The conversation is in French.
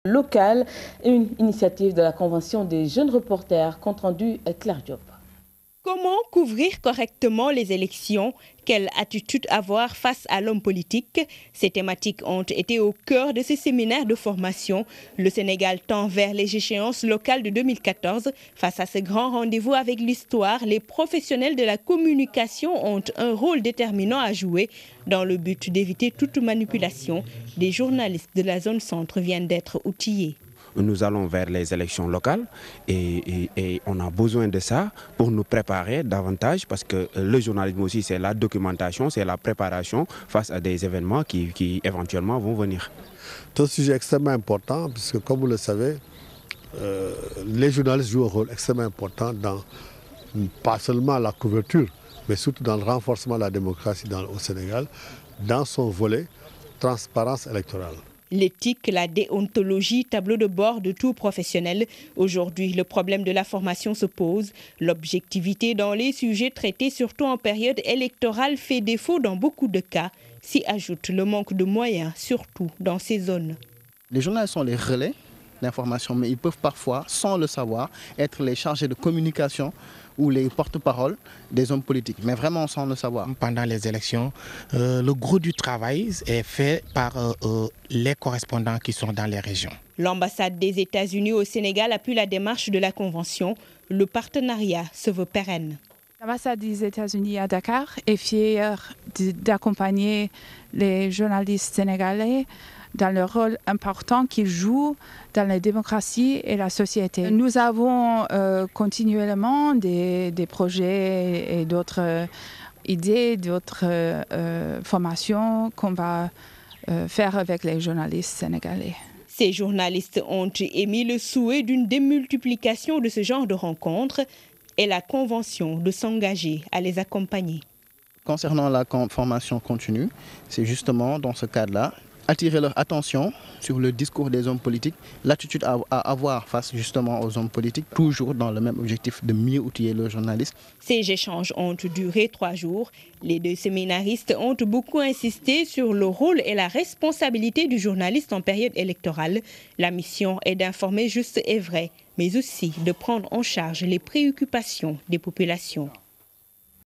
Locale, une initiative de la Convention des jeunes reporters, compte rendu Claire Diop. Comment couvrir correctement les élections? Quelle attitude avoir face à l'homme politique? Ces thématiques ont été au cœur de ces séminaires de formation. Le Sénégal tend vers les échéances locales de 2014. Face à ce grand rendez-vous avec l'histoire, les professionnels de la communication ont un rôle déterminant à jouer. Dans le but d'éviter toute manipulation, des journalistes de la zone centre viennent d'être outillés. Nous allons vers les élections locales et on a besoin de ça pour nous préparer davantage parce que le journalisme aussi c'est la documentation, c'est la préparation face à des événements qui éventuellement vont venir. C'est un sujet extrêmement important puisque comme vous le savez, les journalistes jouent un rôle extrêmement important dans pas seulement la couverture mais surtout dans le renforcement de la démocratie au Sénégal dans son volet transparence électorale. L'éthique, la déontologie, tableau de bord de tout professionnel. Aujourd'hui, le problème de la formation se pose. L'objectivité dans les sujets traités, surtout en période électorale, fait défaut dans beaucoup de cas. S'y ajoute le manque de moyens, surtout dans ces zones. Les journalistes sont les relais d'information, mais ils peuvent parfois, sans le savoir, être les chargés de communication ou les porte-parole des hommes politiques, mais vraiment sans le savoir. Pendant les élections, le gros du travail est fait par les correspondants qui sont dans les régions. L'ambassade des États-Unis au Sénégal appuie la démarche de la Convention. Le partenariat se veut pérenne. L'ambassade des États-Unis à Dakar est fière d'accompagner les journalistes sénégalais dans le rôle important qu'ils jouent dans la démocratie et la société. Nous avons continuellement des projets et d'autres idées, d'autres formations qu'on va faire avec les journalistes sénégalais. Ces journalistes ont émis le souhait d'une démultiplication de ce genre de rencontres et la Convention de s'engager à les accompagner. Concernant la formation continue, c'est justement dans ce cadre-là attirer leur attention sur le discours des hommes politiques, l'attitude à avoir face justement aux hommes politiques, toujours dans le même objectif de mieux outiller le journaliste. Ces échanges ont duré 3 jours. Les 2 séminaristes ont beaucoup insisté sur le rôle et la responsabilité du journaliste en période électorale. La mission est d'informer juste et vrai, mais aussi de prendre en charge les préoccupations des populations.